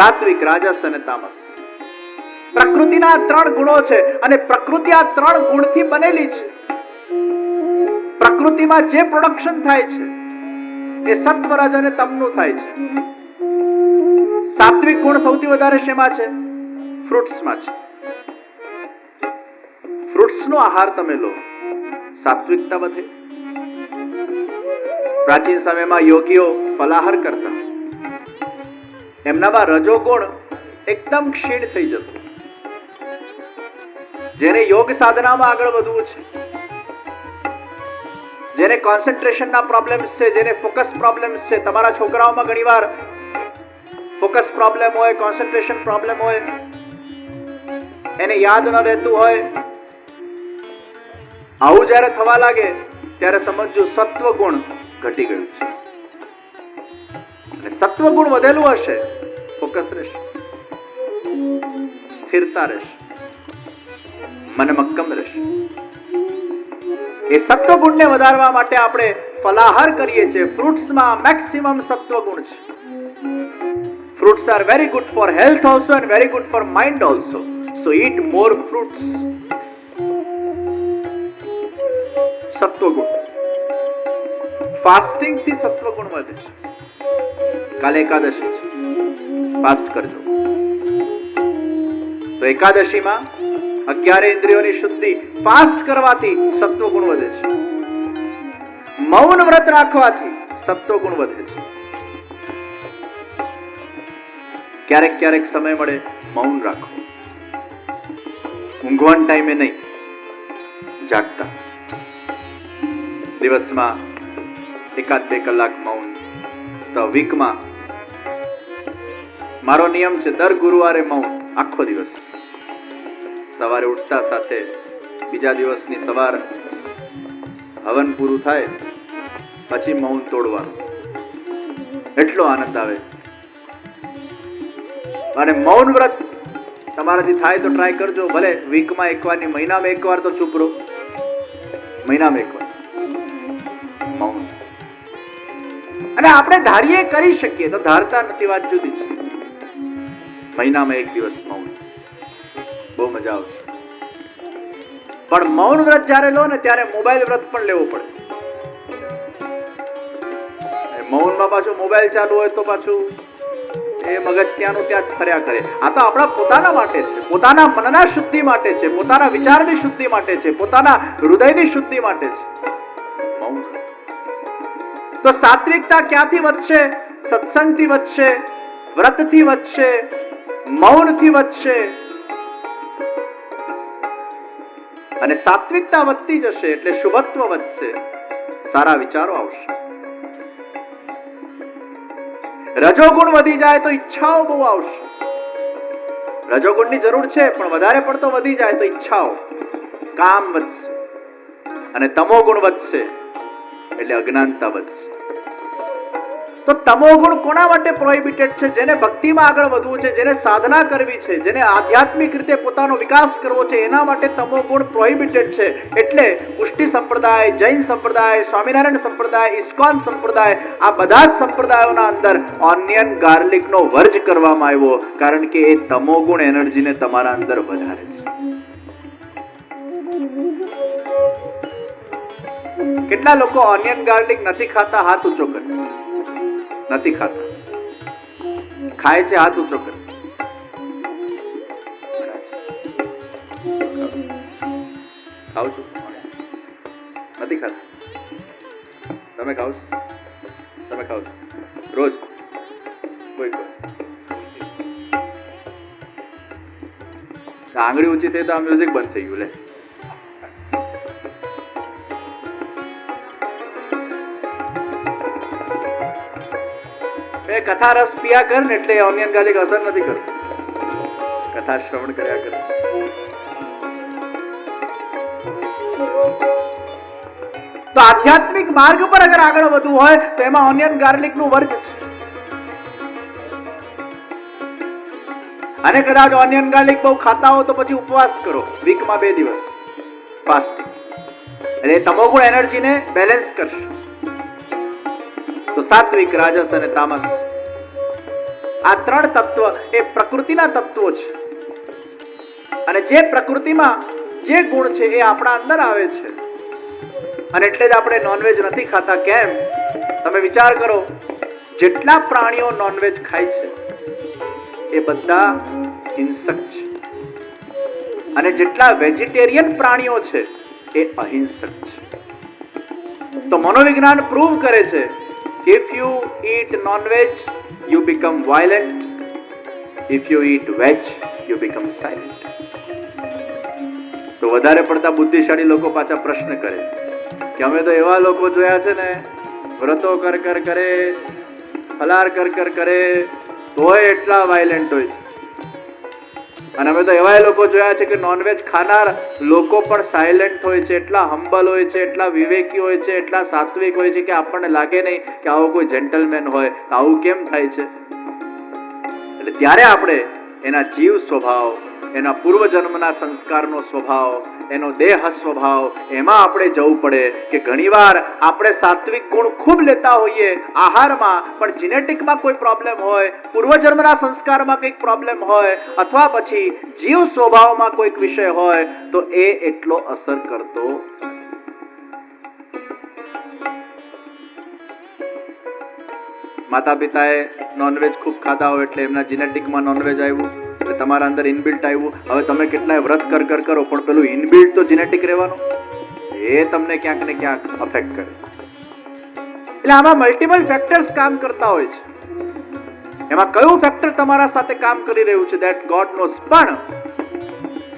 સાત્વિક, રાજસ અને તામસ. પ્રકૃતિના 3 ગુણો છે અને પ્રકૃતિ આ 3 ગુણથી બનેલી છે. પ્રકૃતિમાં જે પ્રોડક્શન થાય છે એ સત્વ, રજ અને તમનું થાય છે. સાત્વિક ગુણ સૌથી વધારે શેમાં છે? ફ્રૂટ્સમાં છે. ફ્રૂટ્સનો આહાર તમે લો, સાત્વિકતા વધે. પ્રાચીન સમયમાં યોગીઓ ફલાહાર કરતા, એમનામાં રજોગુણ એકદમ ક્ષીણ થઈ જતો. જેને યોગ સાધનામાં આગળ વધવું છે, જેને કોન્સન્ટ્રેશનના પ્રોબ્લેમ્સ છે, જેને ફોકસ પ્રોબ્લેમ્સ છે, તમારા છોકરાઓમાં ઘણીવાર ફોકસ પ્રોબ્લેમ હોય, કોન્સન્ટ્રેશન પ્રોબ્લેમ હોય, એને યાદ ન રહેતું હોય, આવું જ્યારે થવા લાગે ત્યારે સમજજો સત્વ ગુણ ઘટી ગયું છે. અને સત્વ ગુણ વધેલું હશે, ફોકસ રહેશે, સ્થિરતા રહેશે, મન મક્કમ રહેશે. એ સત્વ ગુણને વધારવા માટે આપણે ફલાહાર કરીએ છીએ. ફ્રૂટ્સમાં મેક્સિમમ સત્વ ગુણ છે. Fruits are very good for health also and very good for mind also. So eat more fruits. સત્વગુણ. ફાસ્ટિંગ થી સત્વગુણ વધે છે. કાલે એકાદશી છે, ફાસ્ટ કરજો. તો એકાદશીમાં 11 ઇન્દ્રિયોની શુદ્ધિ ફાસ્ટ કરવાથી સત્વગુણ વધે છે. મૌન વ્રત રાખવાથી સત્વગુણ વધે છે. ક્યારેક ક્યારેક સમય મળે મૌન રાખો. ઊંઘવાન ટાઈમે નહીં, જાગતા દિવસમાં 1-2 કલાક મૌન. તો વીકમાં મારો નિયમ છે દર ગુરુવારે મૌન આખો દિવસ. સવારે ઉઠતા સાથે બીજા દિવસની સવાર હવન પૂરું થાય પછી મૌન તોડવાનું. એટલો આનંદ આવે. અને મૌન વ્રત તમારાથી થાય તો ટ્રાય કરજો. ભલે વીકમાં એકવાર ની, મહિનામાં એકવાર તો ચૂપ રહો. મહિનામાં એકવાર મૌન. અને આપણે ધારીએ કરી શકીએ તો ધારતા નથી, વાત જુદી છે. મહિનામાં 1 દિવસ મૌન, બહુ મજા આવશે. પણ મૌન વ્રત જ્યારે લો ને ત્યારે મોબાઈલ વ્રત પણ લેવો પડે. મૌનમાં પાછું મોબાઈલ ચાલુ હોય તો પાછું એ મગજ ત્યાંનું ત્યાં જ ફર્યા કરે. આ તો આપણા પોતાના માટે છે, પોતાના મનના શુદ્ધિ માટે છે, પોતાના વિચારની શુદ્ધિ માટે છે, પોતાના હૃદયની શુદ્ધિ માટે છે. મૌન. તો સાત્વિકતા ક્યાંથી વધશે? સત્સંગથી વધશે, વ્રતથી વધશે, મૌનથી વધશે. અને સાત્વિકતા વધતી જશે એટલે શુભત્વ વધશે, સારા વિચારો આવશે. રજોગુણ વધી જાય તો ઈચ્છાઓ બહુ આવશે. રજોગુણની જરૂર છે પણ વધારે પડતો વધી જાય તો ઈચ્છાઓ, કામ વધશે. અને તમોગુણ વધશે એટલે અજ્ઞાનતા વધશે. તો તમોગુણ કોના માટે પ્રોહિબિટેડ છે? જેને ભક્તિમાં આગળ વધવું છે, જેને સાધના કરવી છે, જેને આધ્યાત્મિક રીતે પોતાનો વિકાસ કરવો છે, એના માટે તમોગુણ પ્રોહિબિટેડ છે. એટલે પુષ્ટિ સંપ્રદાય, જૈન સંપ્રદાય, સ્વામિનારાયણ સંપ્રદાય, ઇસ્કોન સંપ્રદાય, આ બધા જ સંપ્રદાયોના અંદર ઓનિયન ગાર્લિક નો વર્જ કરવામાં આવ્યો, કારણ કે એ તમોગુણ એનર્જીને તમારા અંદર વધારે છે. કેટલા લોકો ઓનિયન ગાર્લિક નથી ખાતા? હાથ ઊંચો કરે. નથી ખાતા. ખાય છે? હાથ ઊંચો કરે. ખાવ છો? નથી ખાતા? તમે ખાવ છો? તમે ખાવ છો રોજ? કોઈ આંગળી ઊંચી થઈ તો આ મ્યુઝિક બંધ થઈ ગયું. લે કથા રસ પિયા કર ને એટલે ઓનિયન ગાર્લિક અસર નથી કરતું. કથા શ્રવણ કર્યા કર. તો આધ્યાત્મિક માર્ગ પર અગર આગળ વધવું હોય તો એમાં ઓનિયન ગાર્લિક નું વર્જ છે. અને કદાચ ઓનિયન ગાર્લિક બહુ ખાતા હો તો પછી ઉપવાસ કરો, વીકમાં 2 દિવસ ફાસ્ટિંગ. એટલે તમોગુણ એનર્જીને બેલેન્સ કરશે. તો સાત્વિક, રાજસ અને તામસ આ ત્રણ તત્વ એ પ્રકૃતિના તત્વો છે, અને જે પ્રકૃતિમાં જે ગુણ છે એ આપણા અંદર આવે છે. અને એટલે જ આપણે નોનવેજ નથી ખાતા. કેમ? તમે વિચાર કરો, જેટલા પ્રાણીઓ નોનવેજ ખાય છે એ બધા હિંસક છે, અને જેટલા વેજીટેરિયન પ્રાણીઓ છે એ અહિંસક છે. તો મનોવિજ્ઞાન પ્રૂવ કરે છે કે if you eat non-veg you become violent, if you eat veg you become silent. તો વધારે પડતા બુદ્ધિશાળી લોકો પાછા પ્રશ્ન કરે કે અમે તો એવા લોકો જોયા છે ને, વ્રતો કર કરે, ફલાર કર કરે, તોય એટલા વાયલેન્ટ હોય છે. અને અમે તો એવા લોકો જોયા છે કે નોનવેજ ખાનાર લોકો પણ સાયલેન્ટ હોય છે, એટલા હમ્બલ હોય છે, એટલા વિવેકી હોય છે, એટલા સાત્વિક હોય છે કે આપણને લાગે નહીં કે આવો કોઈ જેન્ટલમેન હોય. તો આવું કેમ થાય છે? એટલે ત્યારે આપણે એના જીવ સ્વભાવ, એના પૂર્વજન્મના સંસ્કારનો સ્વભાવ, એનો દેહ સ્વભાવ, એમાં આપણે જવું પડે કે ઘણીવાર આપણે સાત્વિક ગુણ ખૂબ લેતા હોઈએ આહારમાં, પણ જીનેટિકમાં કોઈ પ્રોબ્લેમ હોય, પૂર્વજન્મના સંસ્કારમાં કંઈક પ્રોબ્લેમ હોય, અથવા પછી જીવ સ્વભાવમાં કોઈક વિષય હોય, તો એ એટલો અસર કરતો. માતા પિતાએ નોનવેજ ખૂબ ખાતા હોય એટલે એમના જીનેટિકમાં નોનવેજ આવ્યું, એટલે તમારા અંદર ઇનબિલ્ટ આવ્યું. હવે તમે કેટલાય વ્રત કર કરો, પણ પેલું ઇનબિલ્ટ તો જીનેટિક રહેવાનું, એ તમને ક્યાંક ને ક્યાંક અફેક્ટ કરે. એટલે આમાં મલ્ટિપલ ફેક્ટર્સ કામ કરતા હોય છે. એમાં કયું ફેક્ટર તમારા સાથે કામ કરી રહ્યું છે ધેટ ગોડ નોઝ. પણ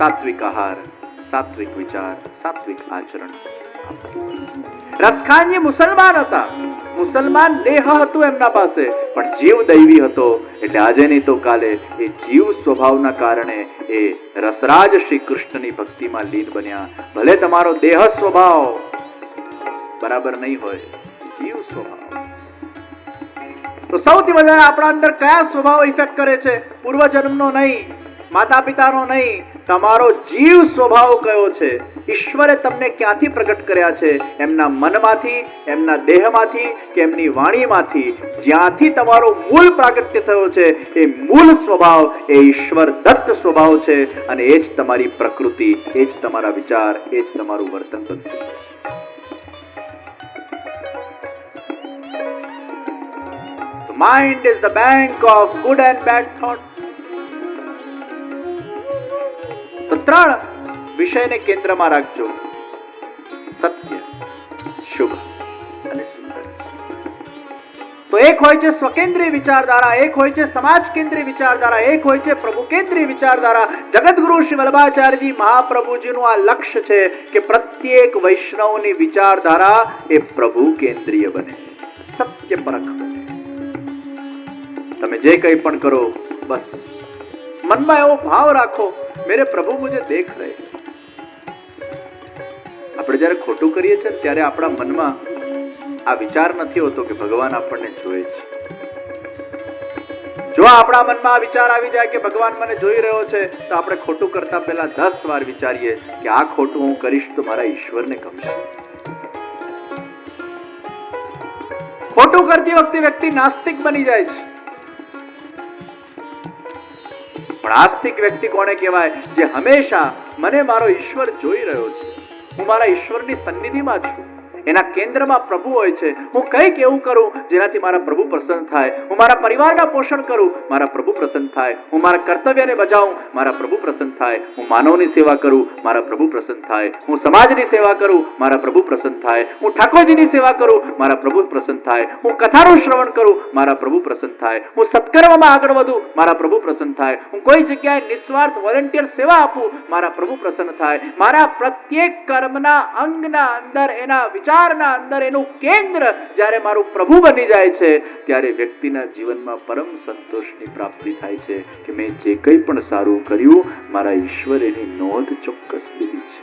સાત્વિક આહાર, સાત્વિક વિચાર, સાત્વિક આચરણ. રસખાનજી મુસલમાન હતા, મુસલમાન દેહ હતું એમના પાસે, પણ જીવ દૈવી હતો. એટલે આજે નહીં તો કાલે એ જીવ સ્વભાવના કારણે એ રસરાજ શ્રી કૃષ્ણની ભક્તિમાં લીન બન્યા. ભલે તમારો દેહ સ્વભાવ બરાબર નહીં હોય, જીવ સ્વભાવ. તો સૌથી વધારે આપણા અંદર કયા સ્વભાવ ઇફેક્ટ કરે છે? પૂર્વજન્મનો નહીં, માતા પિતાનો નહીં, તમારો જીવ સ્વભાવ કયો છે? ઈશ્વરે તમને ક્યાંથી પ્રગટ કર્યા છે? એમના મનમાંથી, એમના દેહમાંથી કે એમની વાણીમાંથી? જ્યાંથી તમારો મૂળ પ્રાગટ્ય થયો છે એ મૂળ સ્વભાવ એ ઈશ્વર દત્ત સ્વભાવ છે, અને એ જ તમારી પ્રકૃતિ, એ જ તમારા વિચાર, એ જ તમારું વર્તન બનતું છે. Mind is the bank of good and bad thoughts. તો ત્રણ વિષયને કેન્દ્રમાં રાખજો: સત્ય, શુભ અને સુંદર. તો એક હોય છે સ્વકેન્દ્રીય વિચારધારા, એક હોય છે સમાજ કેન્દ્રીય વિચારધારા, એક હોય છે પ્રભુ કેન્દ્રીય વિચારધારા. જગતગુરુ શ્રી વલ્લભાચાર્યજી મહાપ્રભુજીનું આ લક્ષ્ય છે કે પ્રત્યેક વૈષ્ણવની વિચારધારા એ પ્રભુ કેન્દ્રીય બને, સત્ય પરખ બને. તમે જે કંઈ પણ કરો, બસ મનમાં એવો ભાવ રાખો, મેરે પ્રભુ મુજે દેખ રહે. આપણે જ્યારે ખોટું કરીએ છીએ ત્યારે આપણા મનમાં આ વિચાર નથી હોતો કે ભગવાન આપણને જોઈ છે. જો આપણા મનમાં આ વિચાર આવી જાય કે ભગવાન મને જોઈ રહ્યો છે, તો આપણે ખોટું કરતા પહેલા 10 વાર વિચારીએ કે આ ખોટું હું કરીશ તો મારા ઈશ્વરને ગમશે. ખોટું કરતી વખતે વ્યક્તિ નાસ્તિક બની જાય છે. પણ આસ્તિક વ્યક્તિ કોને કહેવાય? જે હંમેશા મને મારો ઈશ્વર જોઈ રહ્યો છે, હું મારા ઈશ્વરની સન્નિધિમાં છું, એના કેન્દ્રમાં પ્રભુ હોય છે. હું કંઈક એવું કરું જેનાથી મારા પ્રભુ પ્રસન્ન થાય. હું મારા પરિવારના પોષણ કરું, મારા પ્રભુ પ્રસન્ન થાય. હું મારા કર્તવ્યને બજાવું, મારા પ્રભુ પ્રસન્ન થાય. હું માનવની સેવા કરું, મારા પ્રભુ પ્રસન્ન થાય. હું સમાજની સેવા કરું, મારા પ્રભુ પ્રસન્ન થાય. હું ઠાકોરજીની સેવા કરું, મારા પ્રભુ પ્રસન્ન થાય. હું કથાનું શ્રવણ કરું, મારા પ્રભુ પ્રસન્ન થાય. હું સત્કર્મમાં આગળ વધું, મારા પ્રભુ પ્રસન્ન થાય. હું કોઈ જગ્યાએ નિસ્વાર્થ વોલેન્ટિયર સેવા આપું, મારા પ્રભુ પ્રસન્ન થાય. મારા પ્રત્યેક કર્મના અંગના અંદર, એના વિચારના અંદર એનું કેન્દ્ર જ્યારે મારું પ્રભુ બની જાય છે, ત્યારે વ્યક્તિના જીવનમાં પરમ સંતોષની પ્રાપ્તિ થાય છે કે મેં જે કંઈ પણ સારું કર્યું, મારા ઈશ્વર એની નોંધ ચોક્કસ લીધી છે.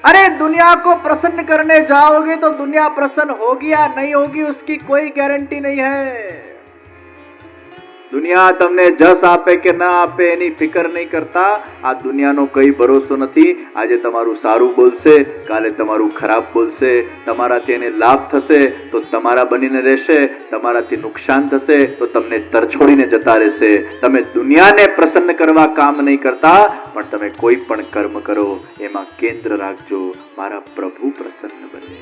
अरे दुनिया को प्रसन्न करने जाओगे तो दुनिया प्रसन्न होगी या नहीं होगी उसकी कोई गारंटी नहीं है. દુનિયા તમને જસ આપે કે ના આપે એની ફિકર નહીં કરતા. આ દુનિયાનો કઈ ભરોસો નથી. આજે તમારું સારું બોલશે, કાલે તમારું ખરાબ બોલશે. તમારાથી એને લાભ થશે તો તમારા બનીને રહેશે, તમારાથી નુકસાન થશે તો તમને તરછોડીને જતા રહેશે. તમે દુનિયાને પ્રસન્ન કરવા કામ નહીં કરતા, પણ તમે કોઈ પણ કર્મ કરો એમાં કેન્દ્ર રાખજો, મારા પ્રભુ પ્રસન્ન બને.